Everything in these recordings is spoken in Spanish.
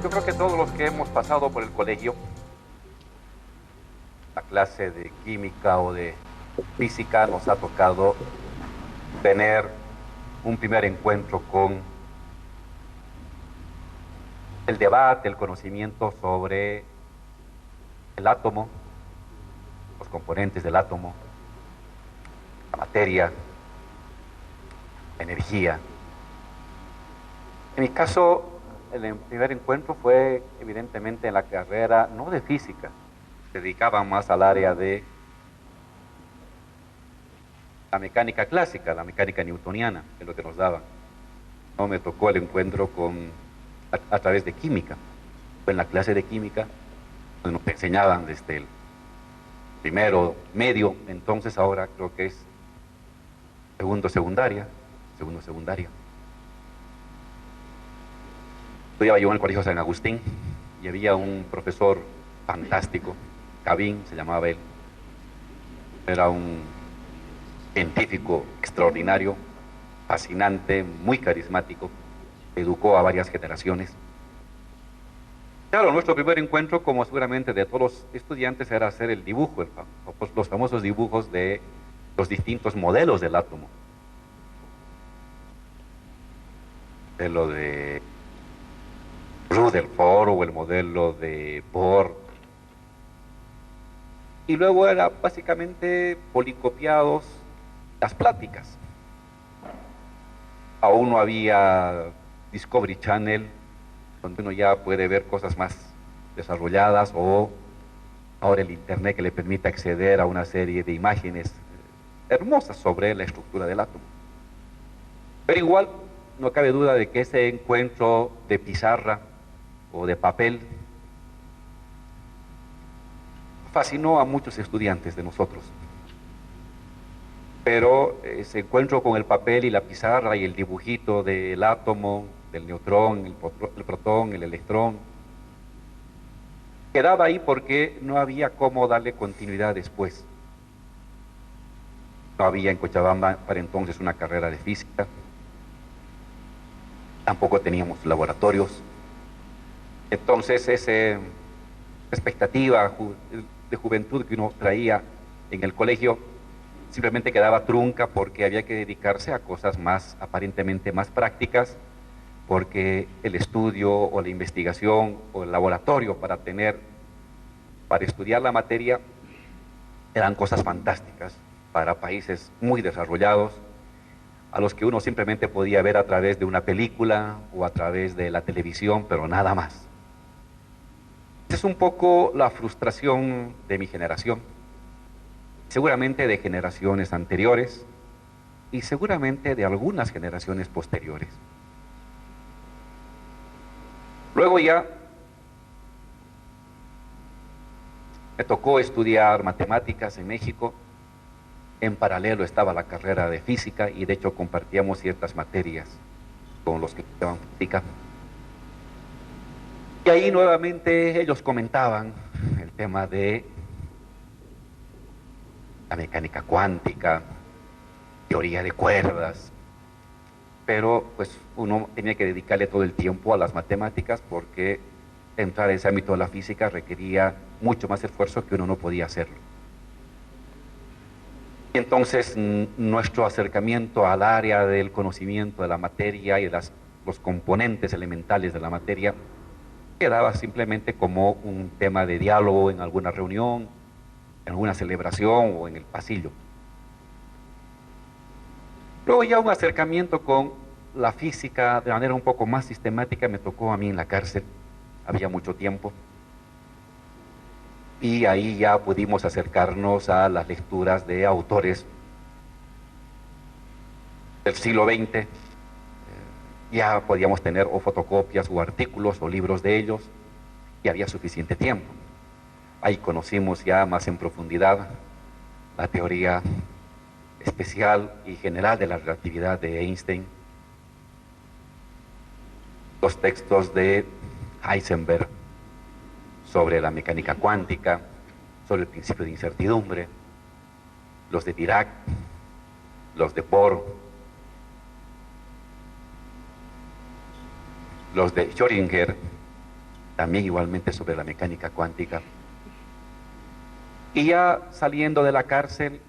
Yo creo que todos los que hemos pasado por el colegio, la clase de química o de física, nos ha tocado tener un primer encuentro con el debate, el conocimiento sobre el átomo, los componentes del átomo, la materia, la energía. En mi caso, el primer encuentro fue evidentemente en la carrera, no de física, se dedicaba más al área de la mecánica clásica, la mecánica newtoniana, que es lo que nos daban. No me tocó el encuentro a través de química. Fue en la clase de química donde nos enseñaban desde el primero, medio, entonces ahora creo que es segundo secundaria. Estudiaba yo en el Colegio San Agustín y había un profesor fantástico, Cabín se llamaba él, era un científico extraordinario, fascinante, muy carismático, educó a varias generaciones. Claro, nuestro primer encuentro, como seguramente de todos los estudiantes, era hacer el dibujo, los famosos dibujos de los distintos modelos del átomo. De lo de Rutherford o el modelo de Bohr. Y luego era básicamente policopiados las pláticas. Aún no había Discovery Channel, donde uno ya puede ver cosas más desarrolladas, o ahora el Internet que le permite acceder a una serie de imágenes hermosas sobre la estructura del átomo. Pero igual, no cabe duda de que ese encuentro de pizarra o de papel fascinó a muchos estudiantes de nosotros. Pero ese encuentro con el papel y la pizarra y el dibujito del átomo, del neutrón, el protón, el electrón, quedaba ahí porque no había cómo darle continuidad después. No había en Cochabamba para entonces una carrera de física, tampoco teníamos laboratorios. Entonces esa expectativa de juventud que uno traía en el colegio simplemente quedaba trunca porque había que dedicarse a cosas más, aparentemente más prácticas, porque el estudio o la investigación o el laboratorio para estudiar la materia, eran cosas fantásticas para países muy desarrollados, a los que uno simplemente podía ver a través de una película o a través de la televisión, pero nada más. Es un poco la frustración de mi generación, seguramente de generaciones anteriores y seguramente de algunas generaciones posteriores. Luego ya me tocó estudiar matemáticas en México. En paralelo estaba la carrera de física y de hecho compartíamos ciertas materias con los que estudiaban física. Y ahí nuevamente ellos comentaban el tema de la mecánica cuántica, teoría de cuerdas, pero pues uno tenía que dedicarle todo el tiempo a las matemáticas porque entrar en ese ámbito de la física requería mucho más esfuerzo que uno no podía hacerlo. Y entonces nuestro acercamiento al área del conocimiento de la materia y de los componentes elementales de la materia quedaba simplemente como un tema de diálogo en alguna reunión, en alguna celebración o en el pasillo. Luego ya un acercamiento con la física de manera un poco más sistemática me tocó a mí en la cárcel, había mucho tiempo, y ahí ya pudimos acercarnos a las lecturas de autores del siglo XX, ya podíamos tener o fotocopias o artículos o libros de ellos, y había suficiente tiempo. Ahí conocimos ya más en profundidad la teoría especial y general de la relatividad de Einstein, los textos de Heisenberg sobre la mecánica cuántica, sobre el principio de incertidumbre, los de Dirac, los de Bohr, los de Schrödinger, también igualmente sobre la mecánica cuántica. Y ya saliendo de la cárcel,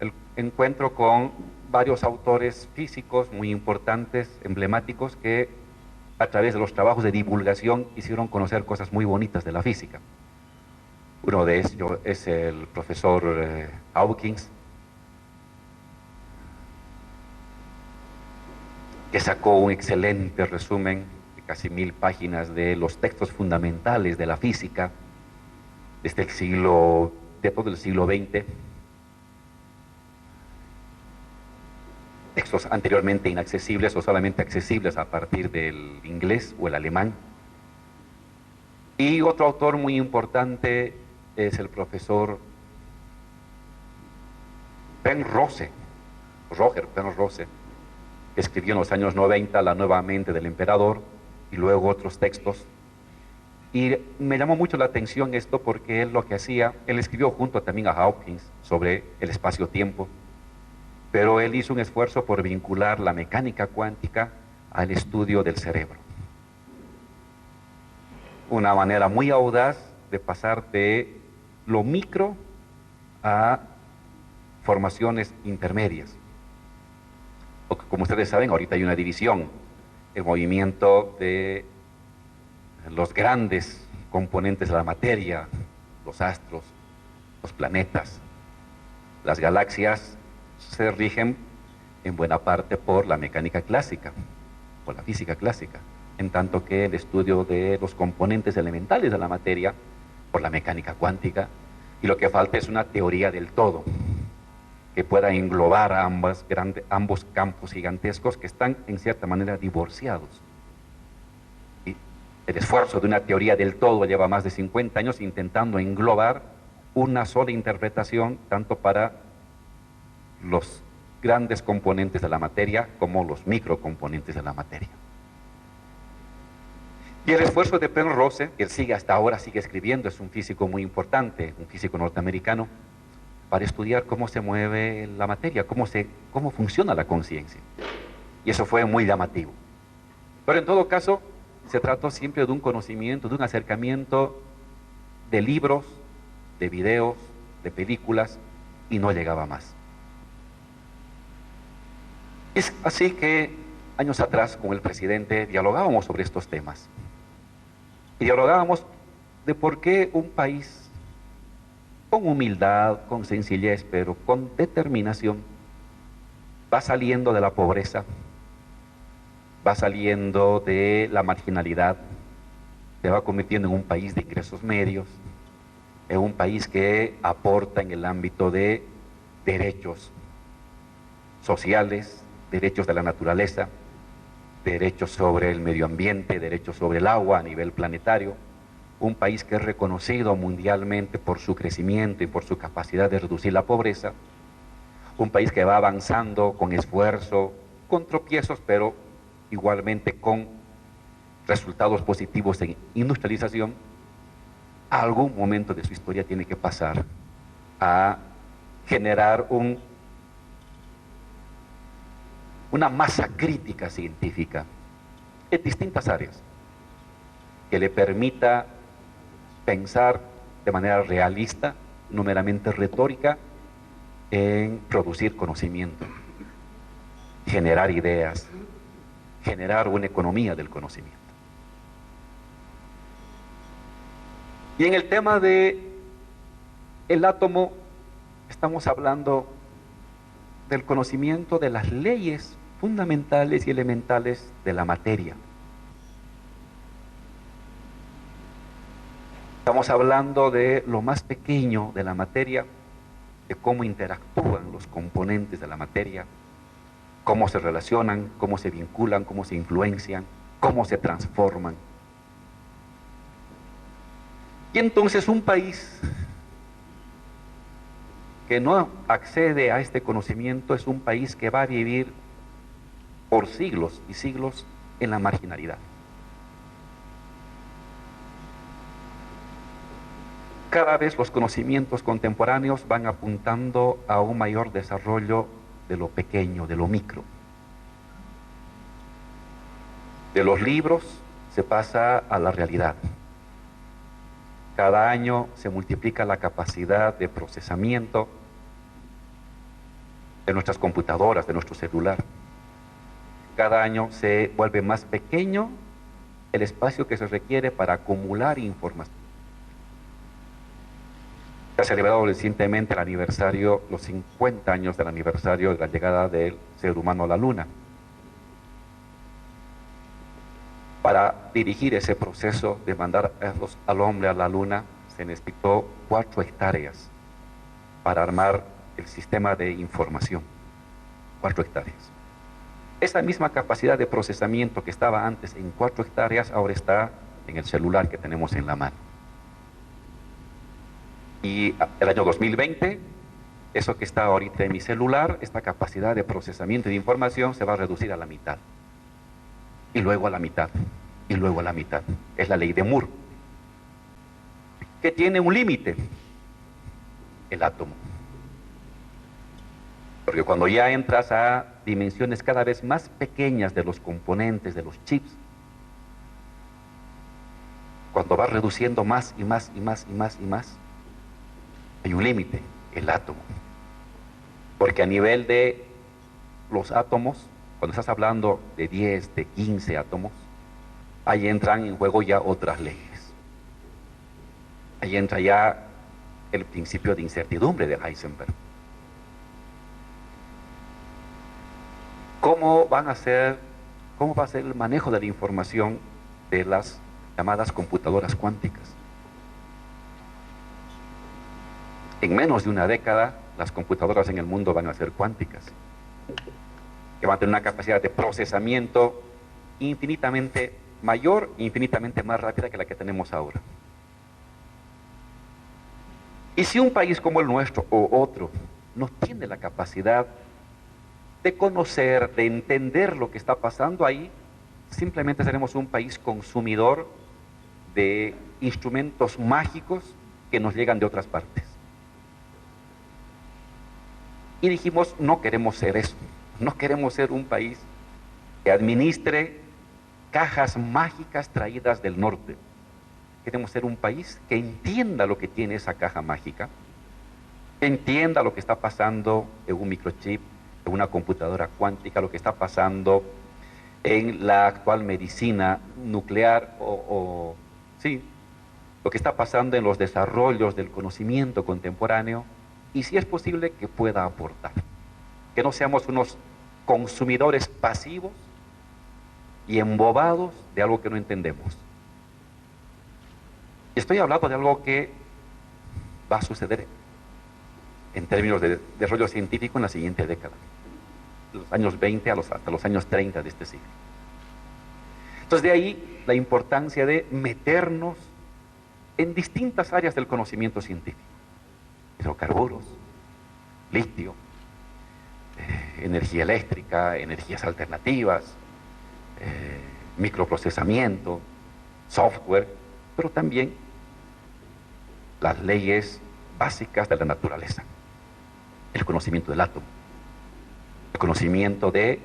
el encuentro con varios autores físicos muy importantes, emblemáticos, que a través de los trabajos de divulgación hicieron conocer cosas muy bonitas de la física. Uno de ellos es el profesor Hawkins, que sacó un excelente resumen de casi 1000 páginas de los textos fundamentales de la física desde de todo el siglo XX, textos anteriormente inaccesibles o solamente accesibles a partir del inglés o el alemán. Y otro autor muy importante es el profesor Roger Penrose, que escribió en los años 90 La nueva mente del emperador y luego otros textos. Y me llamó mucho la atención esto porque él lo que hacía, él escribió junto también a Hawkins sobre el espacio-tiempo, pero él hizo un esfuerzo por vincular la mecánica cuántica al estudio del cerebro. Una manera muy audaz de pasar de lo micro a formaciones intermedias. Porque como ustedes saben, ahorita hay una división, el movimiento de los grandes componentes de la materia, los astros, los planetas, las galaxias, se rigen en buena parte por la mecánica clásica, por la física clásica, en tanto que el estudio de los componentes elementales de la materia, por la mecánica cuántica, y lo que falta es una teoría del todo, que pueda englobar ambos campos gigantescos que están en cierta manera divorciados. Y el esfuerzo de una teoría del todo lleva más de 50 años intentando englobar una sola interpretación, tanto para los grandes componentes de la materia como los microcomponentes de la materia. Y el esfuerzo de Penrose, que él sigue hasta ahora, sigue escribiendo, es un físico muy importante, un físico norteamericano, para estudiar cómo se mueve la materia, cómo funciona la conciencia. Y eso fue muy llamativo. Pero en todo caso, se trató siempre de un conocimiento, de un acercamiento de libros, de videos, de películas, y no llegaba más. Es así que años atrás con el presidente dialogábamos sobre estos temas. Y dialogábamos de por qué un país con humildad, con sencillez, pero con determinación, va saliendo de la pobreza, va saliendo de la marginalidad, se va convirtiendo en un país de ingresos medios, en un país que aporta en el ámbito de derechos sociales, derechos de la naturaleza, derechos sobre el medio ambiente, derechos sobre el agua a nivel planetario, un país que es reconocido mundialmente por su crecimiento y por su capacidad de reducir la pobreza, un país que va avanzando con esfuerzo, con tropiezos, pero igualmente con resultados positivos en industrialización. A algún momento de su historia tiene que pasar a generar una masa crítica científica en distintas áreas que le permita pensar de manera realista, no meramente retórica, en producir conocimiento, generar ideas, generar una economía del conocimiento. Y en el tema del átomo, estamos hablando del conocimiento de las leyes fundamentales y elementales de la materia. Estamos hablando de lo más pequeño de la materia, de cómo interactúan los componentes de la materia, cómo se relacionan, cómo se vinculan, cómo se influencian, cómo se transforman. Y entonces un país que no accede a este conocimiento es un país que va a vivir por siglos y siglos en la marginalidad. Cada vez los conocimientos contemporáneos van apuntando a un mayor desarrollo de lo pequeño, de lo micro. De los libros se pasa a la realidad. Cada año se multiplica la capacidad de procesamiento de nuestras computadoras, de nuestro celular. Cada año se vuelve más pequeño el espacio que se requiere para acumular información. Se ha celebrado recientemente el aniversario, los 50 años del aniversario de la llegada del ser humano a la Luna. Para dirigir ese proceso de mandar al hombre a la Luna, se necesitó 4 hectáreas para armar el sistema de información. 4 hectáreas. Esa misma capacidad de procesamiento que estaba antes en 4 hectáreas, ahora está en el celular que tenemos en la mano. Y el año 2020, eso que está ahorita en mi celular, esta capacidad de procesamiento de información se va a reducir a la mitad. Y luego a la mitad, y luego a la mitad. Es la ley de Moore, que tiene un límite, el átomo. Porque cuando ya entras a dimensiones cada vez más pequeñas de los componentes, de los chips, cuando vas reduciendo más y más y más y más y más, hay un límite, el átomo. Porque a nivel de los átomos, cuando estás hablando de 10, de 15 átomos, ahí entran en juego ya otras leyes. Ahí entra ya el principio de incertidumbre de Heisenberg. ¿Cómo va a ser el manejo de la información de las llamadas computadoras cuánticas? En menos de una década, las computadoras en el mundo van a ser cuánticas, que van a tener una capacidad de procesamiento infinitamente mayor, infinitamente más rápida que la que tenemos ahora. Y si un país como el nuestro o otro no tiene la capacidad de conocer, de entender lo que está pasando ahí, simplemente seremos un país consumidor de instrumentos mágicos que nos llegan de otras partes. Y dijimos, no queremos ser eso, no queremos ser un país que administre cajas mágicas traídas del norte. Queremos ser un país que entienda lo que tiene esa caja mágica, que entienda lo que está pasando en un microchip, en una computadora cuántica, lo que está pasando en la actual medicina nuclear, sí, lo que está pasando en los desarrollos del conocimiento contemporáneo, y si es posible que pueda aportar. Que no seamos unos consumidores pasivos y embobados de algo que no entendemos. Estoy hablando de algo que va a suceder en términos de desarrollo científico en la siguiente década, de los años 20 hasta los años 30 de este siglo. Entonces de ahí la importancia de meternos en distintas áreas del conocimiento científico. Hidrocarburos, litio, energía eléctrica, energías alternativas, microprocesamiento, software, pero también las leyes básicas de la naturaleza, el conocimiento del átomo, el conocimiento de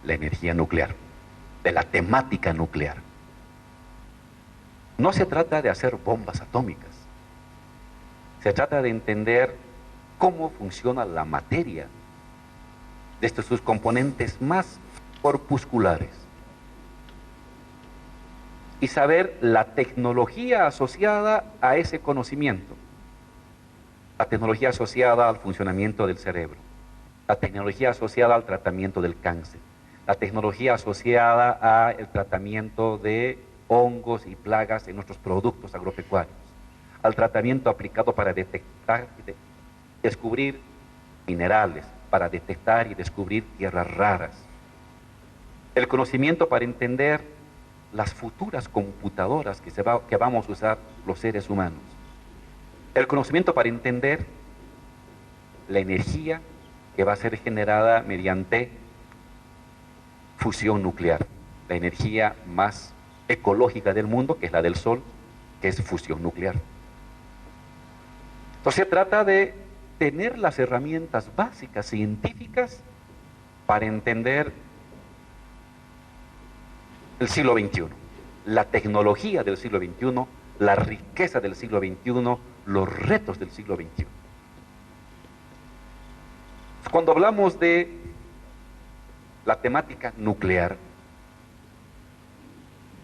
la energía nuclear, de la temática nuclear. No se trata de hacer bombas atómicas, se trata de entender cómo funciona la materia desde sus componentes más corpusculares y saber la tecnología asociada a ese conocimiento, la tecnología asociada al funcionamiento del cerebro, la tecnología asociada al tratamiento del cáncer, la tecnología asociada al tratamiento de hongos y plagas en nuestros productos agropecuarios, al tratamiento aplicado para detectar y descubrir minerales, para detectar y descubrir tierras raras, el conocimiento para entender las futuras computadoras que vamos a usar los seres humanos, el conocimiento para entender la energía que va a ser generada mediante fusión nuclear, la energía más ecológica del mundo, que es la del Sol, que es fusión nuclear. Entonces se trata de tener las herramientas básicas científicas para entender el siglo XXI, la tecnología del siglo XXI, la riqueza del siglo XXI, los retos del siglo XXI. Cuando hablamos de la temática nuclear,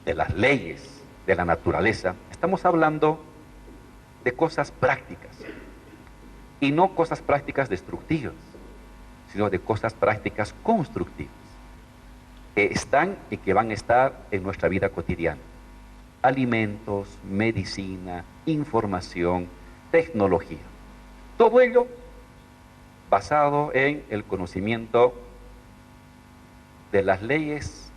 de las leyes de la naturaleza, estamos hablando de cosas prácticas, y no cosas prácticas destructivas, sino de cosas prácticas constructivas, que están y que van a estar en nuestra vida cotidiana. Alimentos, medicina, información, tecnología. Todo ello basado en el conocimiento de las leyes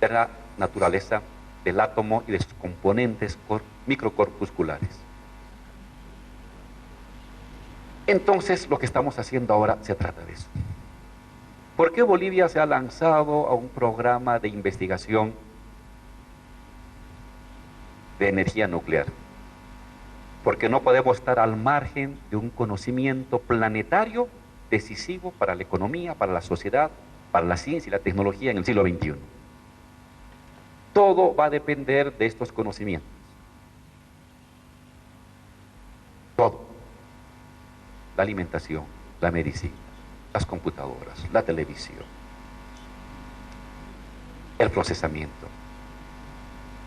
de la naturaleza del átomo y de sus componentes microcorpusculares. Entonces, lo que estamos haciendo ahora se trata de eso. ¿Por qué Bolivia se ha lanzado a un programa de investigación de energía nuclear? Porque no podemos estar al margen de un conocimiento planetario decisivo para la economía, para la sociedad, para la ciencia y la tecnología en el siglo XXI. Todo va a depender de estos conocimientos. Todo. La alimentación, la medicina, las computadoras, la televisión, el procesamiento,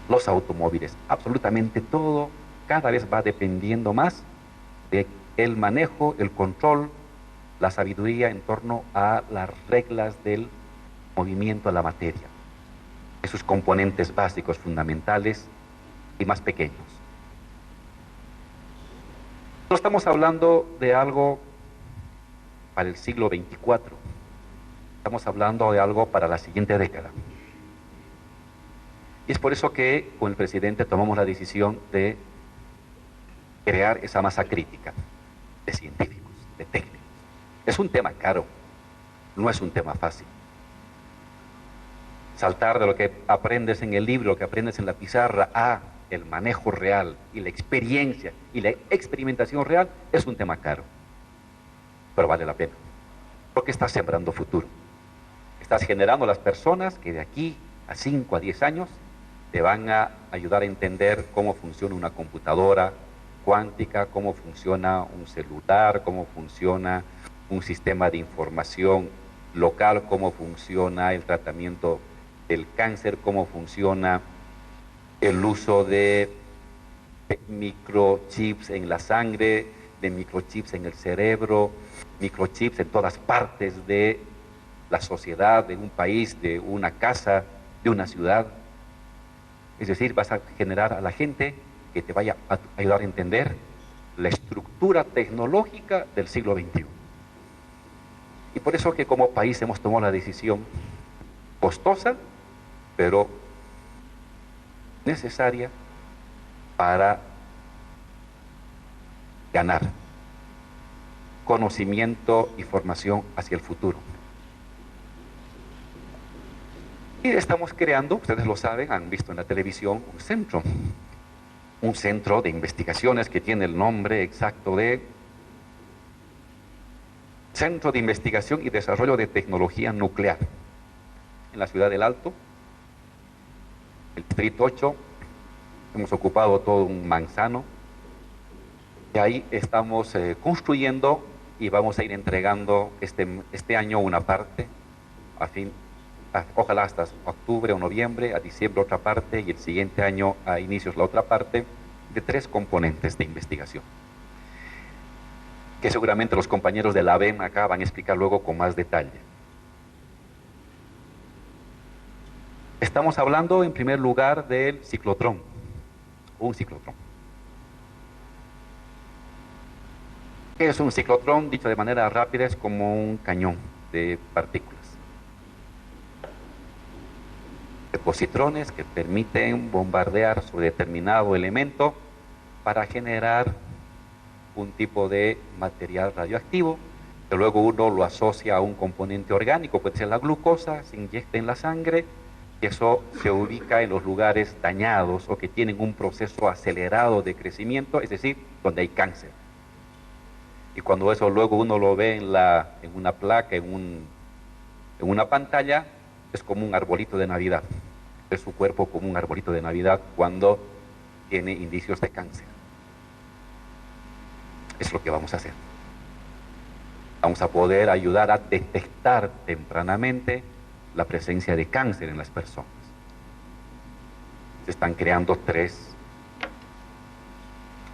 los automóviles, absolutamente todo cada vez va dependiendo más del manejo, el control, la sabiduría en torno a las reglas del movimiento de la materia, de sus componentes básicos, fundamentales y más pequeños. No estamos hablando de algo para el siglo XXIV, estamos hablando de algo para la siguiente década. Y es por eso que con el presidente tomamos la decisión de crear esa masa crítica de científicos, de técnicos. Es un tema caro, no es un tema fácil. Saltar de lo que aprendes en el libro, lo que aprendes en la pizarra, a el manejo real y la experiencia y la experimentación real es un tema caro, pero vale la pena, porque estás sembrando futuro. Estás generando las personas que de aquí a 5 a 10 años te van a ayudar a entender cómo funciona una computadora cuántica, cómo funciona un celular, cómo funciona un sistema de información local, cómo funciona el tratamiento del cáncer, cómo funciona el uso de microchips en la sangre, de microchips en el cerebro, microchips en todas partes de la sociedad, de un país, de una casa, de una ciudad. Es decir, vas a generar a la gente que te vaya a ayudar a entender la estructura tecnológica del siglo XXI. Y por eso que como país hemos tomado la decisión costosa, pero necesaria para ganar conocimiento y formación hacia el futuro. Y estamos creando, ustedes lo saben, han visto en la televisión, un centro de investigaciones que tiene el nombre exacto de Centro de Investigación y Desarrollo de Tecnología Nuclear, en la ciudad del Alto, el distrito 8, hemos ocupado todo un manzano, y ahí estamos construyendo y vamos a ir entregando este año una parte, ojalá hasta octubre o noviembre, a diciembre otra parte, y el siguiente año a inicios la otra parte, de 3 componentes de investigación, que seguramente los compañeros de la ABEM acá van a explicar luego con más detalle. Estamos hablando en primer lugar del ciclotrón, un ciclotrón. ¿Qué es un ciclotrón? Dicho de manera rápida, es como un cañón de partículas, de positrones que permiten bombardear sobre determinado elemento para generar un tipo de material radioactivo, que luego uno lo asocia a un componente orgánico, puede ser la glucosa, se inyecta en la sangre, y eso se ubica en los lugares dañados o que tienen un proceso acelerado de crecimiento, es decir, donde hay cáncer. Y cuando eso luego uno lo ve en una placa, en un En una pantalla es como un arbolito de Navidad, es su cuerpo como un arbolito de Navidad cuando tiene indicios de cáncer. Es lo que vamos a hacer. Vamos a poder ayudar a detectar tempranamente la presencia de cáncer en las personas. Se están creando 3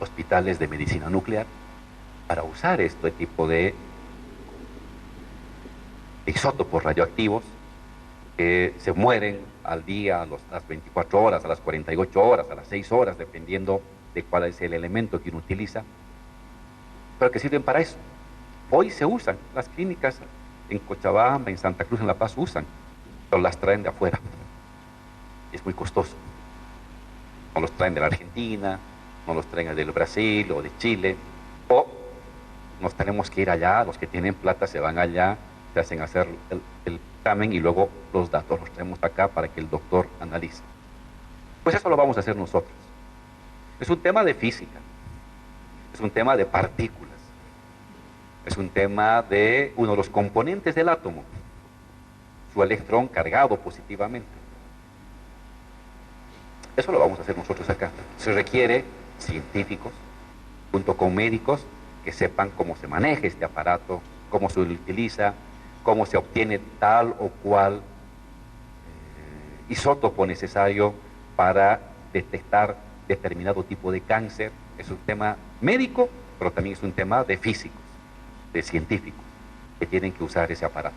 hospitales de medicina nuclear para usar este tipo de isótopos radioactivos que se mueren al día, a las 24 horas, a las 48 horas, a las 6 horas, dependiendo de cuál es el elemento que uno utiliza, pero que sirven para eso. Hoy se usan, las clínicas en Cochabamba, en Santa Cruz, en La Paz usan, pero las traen de afuera. Es muy costoso. No los traen de la Argentina, no los traen del Brasil o de Chile, o nos tenemos que ir allá, los que tienen plata se van allá, se hacen hacer el examen y luego los datos los traemos acá para que el doctor analice. Pues eso lo vamos a hacer nosotros. Es un tema de física, es un tema de partículas, es un tema de uno de los componentes del átomo, su electrón cargado positivamente. Eso lo vamos a hacer nosotros acá. Se requiere científicos, junto con médicos, que sepan cómo se maneja este aparato, cómo se utiliza, cómo se obtiene tal o cual isótopo necesario para detectar determinado tipo de cáncer. Es un tema médico, pero también es un tema de físicos, de científicos, que tienen que usar ese aparato.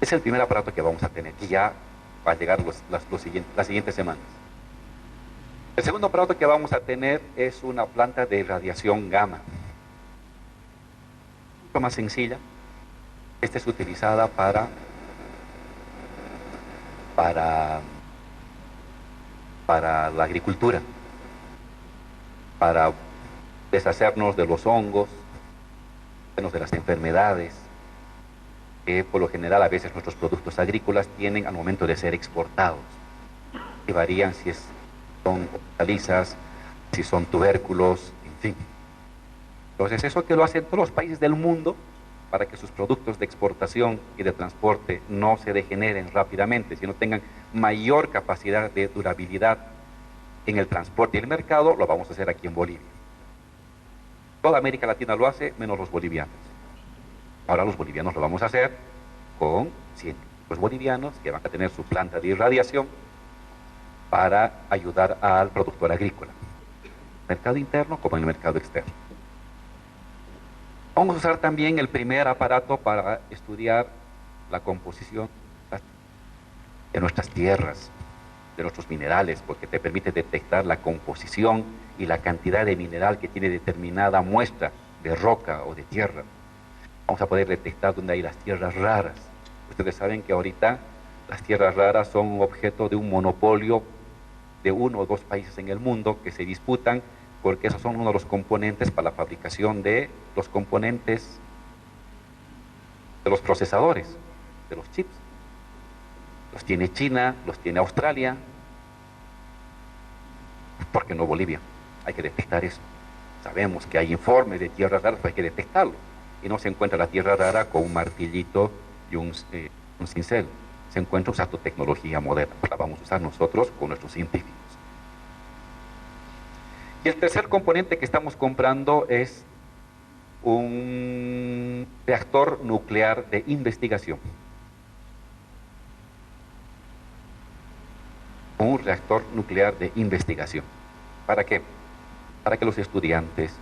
Es el primer aparato que vamos a tener, que ya va a llegar las siguientes semanas. El segundo aparato que vamos a tener es una planta de radiación gamma, mucho más sencilla. Esta es utilizada para la agricultura, para deshacernos de los hongos, de las enfermedades, que por lo general a veces nuestros productos agrícolas tienen al momento de ser exportados, que varían si son hortalizas, si son tubérculos, en fin. Entonces eso que lo hacen todos los países del mundo para que sus productos de exportación y de transporte no se degeneren rápidamente, sino tengan mayor capacidad de durabilidad en el transporte y el mercado, lo vamos a hacer aquí en Bolivia. Toda América Latina lo hace, menos los bolivianos. Ahora los bolivianos lo vamos a hacer con científicos bolivianos que van a tener su planta de irradiación para ayudar al productor agrícola, mercado interno como en el mercado externo. Vamos a usar también el primer aparato para estudiar la composición de nuestras tierras, de nuestros minerales, porque te permite detectar la composición y la cantidad de mineral que tiene determinada muestra de roca o de tierra. Vamos a poder detectar dónde hay las tierras raras. Ustedes saben que ahorita las tierras raras son objeto de un monopolio de 1 o 2 países en el mundo que se disputan, porque esos son uno de los componentes para la fabricación de los componentes de los procesadores, de los chips. Los tiene China, los tiene Australia. ¿Por qué no Bolivia? Hay que detectar eso. Sabemos que hay informes de tierras raras, pero hay que detectarlo. Y no se encuentra la tierra rara con un martillito y un cincel. Se encuentra usando tecnología moderna. La vamos a usar nosotros con nuestros científicos. Y el tercer componente que estamos comprando es un reactor nuclear de investigación. Un reactor nuclear de investigación. ¿Para qué? Para que los estudiantes del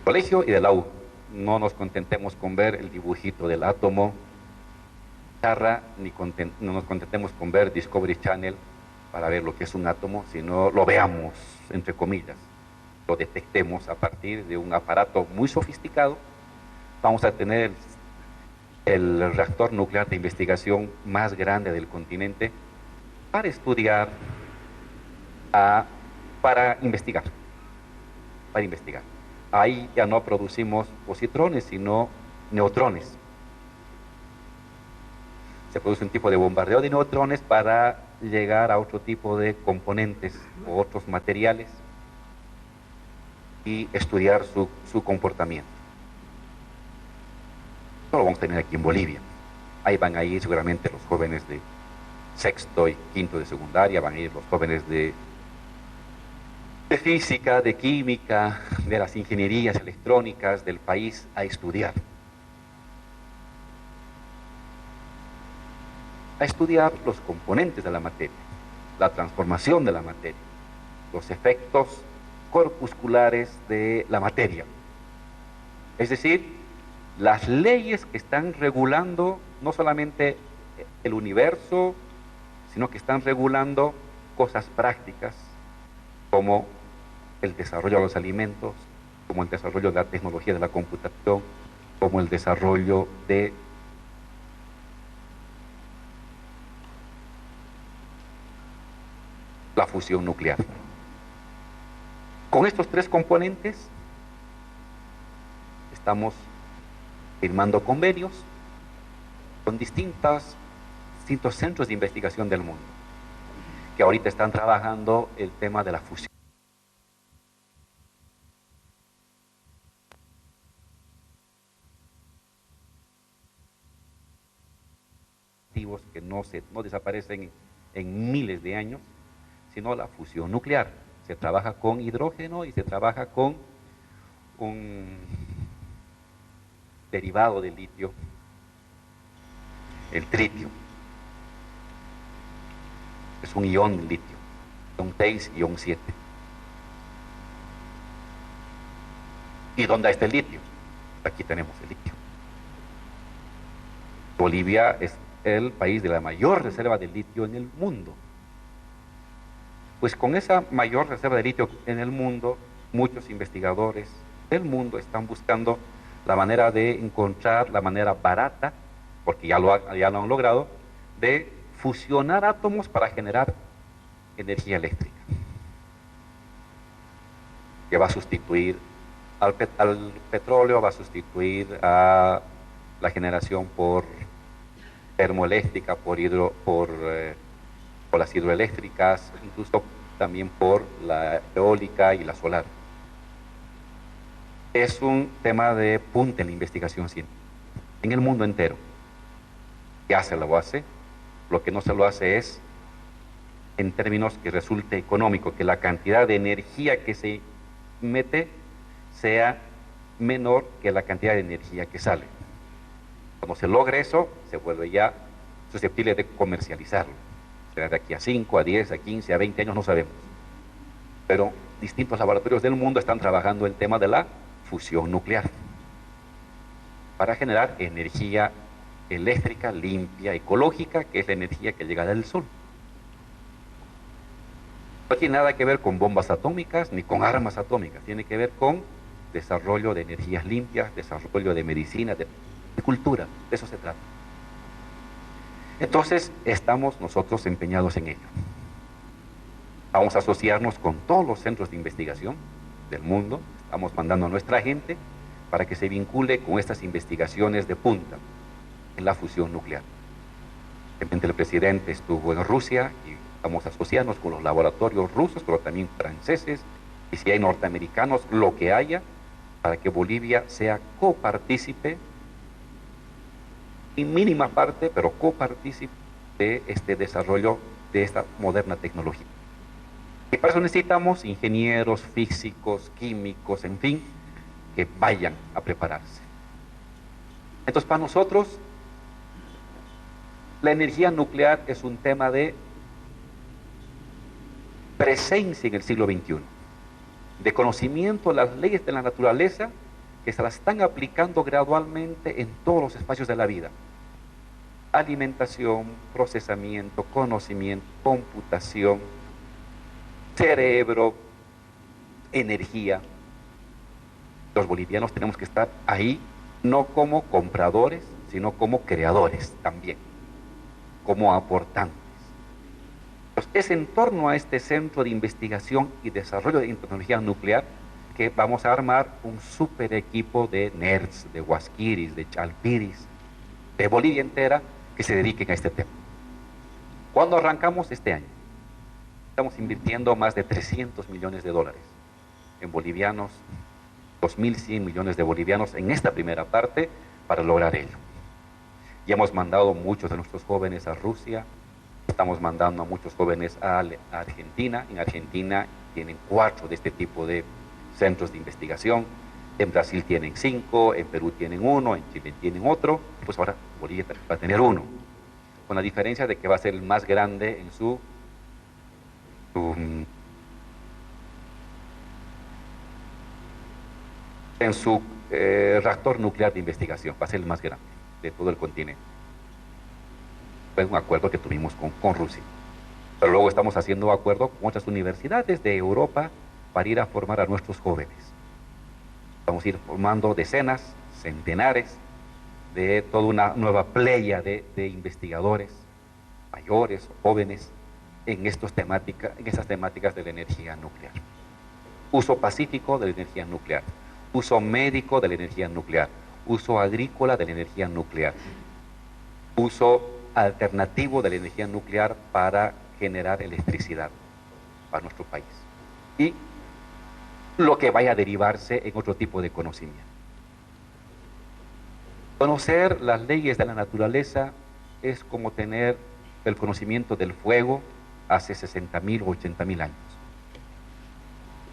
colegio y de la U no nos contentemos con ver el dibujito del átomo, no nos contentemos con ver Discovery Channel para ver lo que es un átomo, sino lo veamos, entre comillas, lo detectemos a partir de un aparato muy sofisticado. Vamos a tener el reactor nuclear de investigación más grande del continente para estudiar, para investigar. Ahí ya no producimos positrones, sino neutrones. Se produce un tipo de bombardeo de neutrones para llegar a otro tipo de componentes o otros materiales y estudiar su comportamiento. no lo vamos a tener aquí en Bolivia. Ahí van a ir seguramente los jóvenes de sexto y quinto de secundaria, van a ir los jóvenes de física, de química, de las ingenierías electrónicas del país a estudiar. A estudiar los componentes de la materia, la transformación de la materia, los efectos corpusculares de la materia. Es decir, las leyes que están regulando no solamente el universo, sino que están regulando cosas prácticas como el desarrollo de los alimentos, como el desarrollo de la tecnología de la computación, como el desarrollo de la fusión nuclear. Con estos tres componentes estamos firmando convenios con distintos centros de investigación del mundo, que ahorita están trabajando el tema de la fusión. Que no desaparecen en miles de años, sino la fusión nuclear. Se trabaja con hidrógeno y se trabaja con un derivado del litio, el tritio. Es un ion de litio, ion 6, ion 7. ¿Y dónde está el litio? Aquí tenemos el litio. Bolivia es el país de la mayor reserva de litio en el mundo. Pues con esa mayor reserva de litio en el mundo, muchos investigadores del mundo están buscando la manera de encontrar la manera barata, porque ya lo han logrado, de fusionar átomos para generar energía eléctrica, que va a sustituir al petróleo, va a sustituir a la generación por termoeléctrica, por las hidroeléctricas, incluso también por la eólica y la solar. Es un tema de punta en la investigación científica, en el mundo entero. Ya se lo hace, lo que no se lo hace es en términos que resulte económico, que la cantidad de energía que se mete sea menor que la cantidad de energía que sale. Cuando se logra eso, se vuelve ya susceptible de comercializarlo. Será de aquí a 5, a 10, a 15, a 20 años, no sabemos. Pero distintos laboratorios del mundo están trabajando el tema de la fusión nuclear para generar energía eléctrica limpia, ecológica, que es la energía que llega del sol. No tiene nada que ver con bombas atómicas ni con armas atómicas, tiene que ver con desarrollo de energías limpias, desarrollo de medicina, de cultura, de eso se trata. Entonces, estamos nosotros empeñados en ello. Vamos a asociarnos con todos los centros de investigación del mundo, estamos mandando a nuestra gente para que se vincule con estas investigaciones de punta en la fusión nuclear. El presidente estuvo en Rusia y vamos a asociarnos con los laboratorios rusos, pero también franceses, y si hay norteamericanos, lo que haya, para que Bolivia sea copartícipe, en mínima parte, pero copartícipe de este desarrollo de esta moderna tecnología. Y para eso necesitamos ingenieros, físicos, químicos, en fin, que vayan a prepararse. Entonces, para nosotros, la energía nuclear es un tema de presencia en el siglo XXI, de conocimiento de las leyes de la naturaleza que se las están aplicando gradualmente en todos los espacios de la vida. Alimentación, procesamiento, conocimiento, computación, cerebro, energía. Los bolivianos tenemos que estar ahí, no como compradores, sino como creadores también, como aportantes. Pues es en torno a este centro de investigación y desarrollo de tecnología nuclear que vamos a armar un super equipo de nerds, de huasquiris, de chalpiris, de Bolivia entera, que se dediquen a este tema. ¿Cuándo arrancamos? Este año. Estamos invirtiendo más de 300 millones de dólares en bolivianos, 2.100 millones de bolivianos en esta primera parte, para lograr ello. Ya hemos mandado muchos de nuestros jóvenes a Rusia, estamos mandando a muchos jóvenes a Argentina. En Argentina tienen 4 de este tipo de centros de investigación, en Brasil tienen 5, en Perú tienen 1, en Chile tienen otro, pues ahora Bolivia va a tener 1, con la diferencia de que va a ser el más grande en su reactor nuclear de investigación, va a ser el más grande de todo el continente. Fue un acuerdo que tuvimos con Rusia. Pero luego estamos haciendo acuerdo con otras universidades de Europa para ir a formar a nuestros jóvenes. Vamos a ir formando decenas, centenares de toda una nueva playa de investigadores, mayores o jóvenes, en esas temáticas de la energía nuclear. Uso pacífico de la energía nuclear, uso médico de la energía nuclear, uso agrícola de la energía nuclear, uso alternativo de la energía nuclear para generar electricidad para nuestro país. Y lo que vaya a derivarse en otro tipo de conocimiento. Conocer las leyes de la naturaleza es como tener el conocimiento del fuego hace 60.000 o 80.000 años.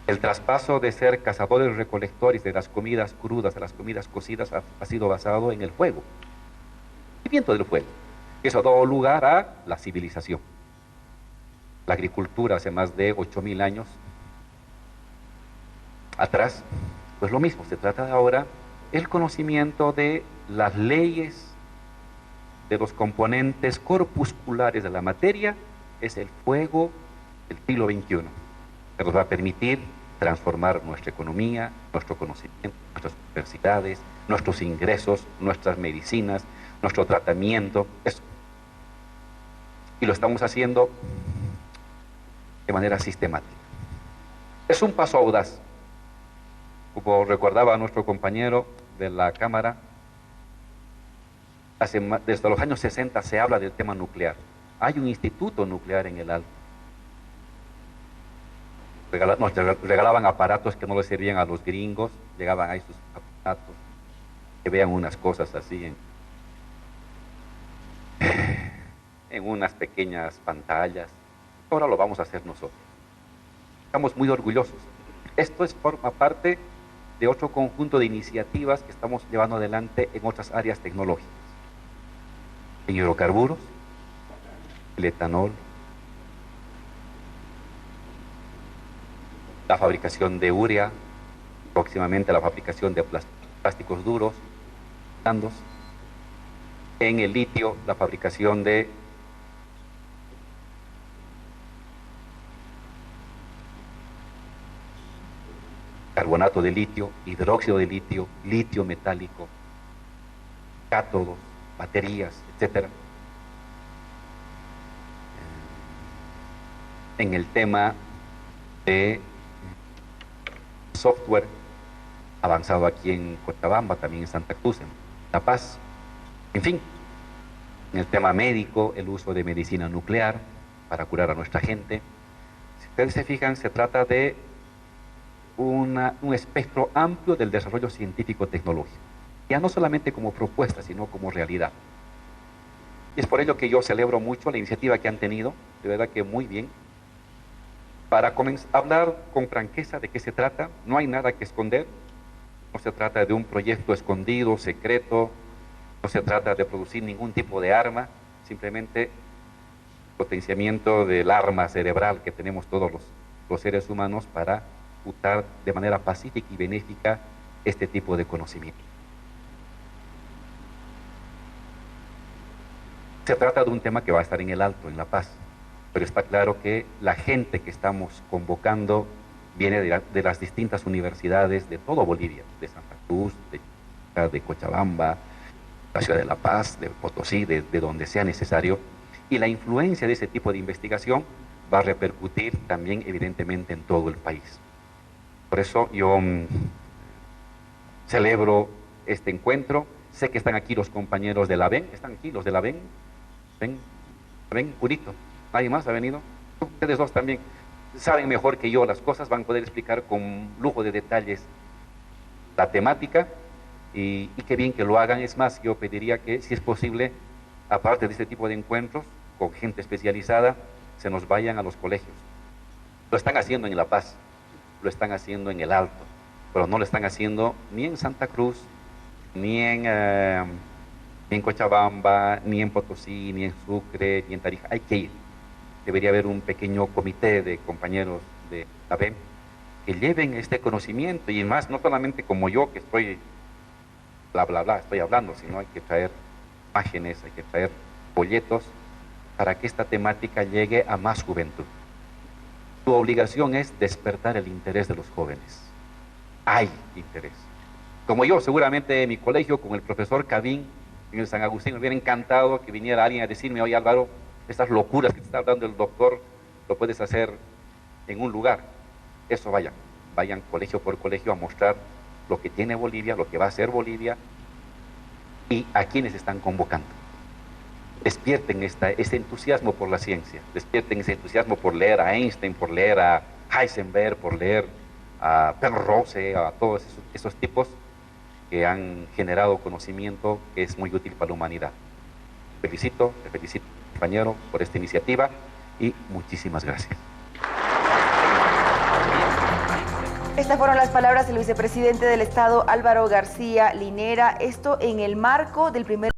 El traspaso de ser cazadores recolectores de las comidas crudas a las comidas cocidas ha sido basado en el fuego, el viento del fuego. Eso ha dado lugar a la civilización. La agricultura hace más de 8.000 años atrás, pues lo mismo, se trata de ahora el conocimiento de las leyes, de los componentes corpusculares de la materia, es el fuego del siglo XXI, que nos va a permitir transformar nuestra economía, nuestro conocimiento, nuestras universidades, nuestros ingresos, nuestras medicinas, nuestro tratamiento, eso. Y lo estamos haciendo de manera sistemática. Es un paso audaz. Como recordaba nuestro compañero de la Cámara, desde los años 60 se habla del tema nuclear. Hay un instituto nuclear en el Alto. Nos regalaban aparatos que no les servían a los gringos, llegaban ahí sus aparatos, que vean unas cosas así en unas pequeñas pantallas. Ahora lo vamos a hacer nosotros. Estamos muy orgullosos. Esto forma parte de otro conjunto de iniciativas que estamos llevando adelante en otras áreas tecnológicas. En hidrocarburos, el etanol, la fabricación de urea, próximamente la fabricación de plásticos duros, blandos. En el litio, la fabricación de carbonato de litio, hidróxido de litio, litio metálico, cátodos, baterías, etc. En el tema de software avanzado aquí en Cochabamba, también en Santa Cruz, en La Paz, en fin, en el tema médico, el uso de medicina nuclear para curar a nuestra gente. Si ustedes se fijan, se trata de un espectro amplio del desarrollo científico-tecnológico, ya no solamente como propuesta, sino como realidad. Y es por ello que yo celebro mucho la iniciativa que han tenido, de verdad que muy bien, para hablar con franqueza de qué se trata. No hay nada que esconder, no se trata de un proyecto escondido, secreto, no se trata de producir ningún tipo de arma, simplemente potenciamiento del arma cerebral que tenemos todos los seres humanos para usar de manera pacífica y benéfica este tipo de conocimiento. Se trata de un tema que va a estar en el Alto, en La Paz, pero está claro que la gente que estamos convocando viene de las distintas universidades de todo Bolivia, de Santa Cruz, de Cochabamba, la ciudad de La Paz, de Potosí, de donde sea necesario, y la influencia de ese tipo de investigación va a repercutir también evidentemente en todo el país. Por eso yo celebro este encuentro. Sé que están aquí los compañeros de la VEN. ¿Están aquí los de la VEN? Ven, Purito. ¿Nadie más ha venido? Ustedes dos también saben mejor que yo las cosas, van a poder explicar con lujo de detalles la temática y qué bien que lo hagan. Es más, yo pediría que, si es posible, aparte de este tipo de encuentros con gente especializada, se nos vayan a los colegios. Lo están haciendo en La Paz, lo están haciendo en El Alto, pero no lo están haciendo ni en Santa Cruz, ni en Cochabamba, ni en Potosí, ni en Sucre, ni en Tarija. Hay que ir. Debería haber un pequeño comité de compañeros de la BEM que lleven este conocimiento, y más, no solamente como yo que estoy bla, bla, bla, estoy hablando, sino hay que traer imágenes, hay que traer folletos para que esta temática llegue a más juventud. Tu obligación es despertar el interés de los jóvenes. Hay interés. Como yo, seguramente en mi colegio, con el profesor Cabín, en el San Agustín, me hubiera encantado que viniera alguien a decirme: oye, Álvaro, estas locuras que te está hablando el doctor, lo puedes hacer en un lugar. Eso vayan colegio por colegio a mostrar lo que tiene Bolivia, lo que va a hacer Bolivia y a quienes están convocando. Despierten ese entusiasmo por la ciencia, despierten ese entusiasmo por leer a Einstein, por leer a Heisenberg, por leer a Penrose, a todos esos tipos que han generado conocimiento que es muy útil para la humanidad. Te felicito, compañero, por esta iniciativa y muchísimas gracias. Estas fueron las palabras del vicepresidente del Estado, Álvaro García Linera, esto en el marco del primer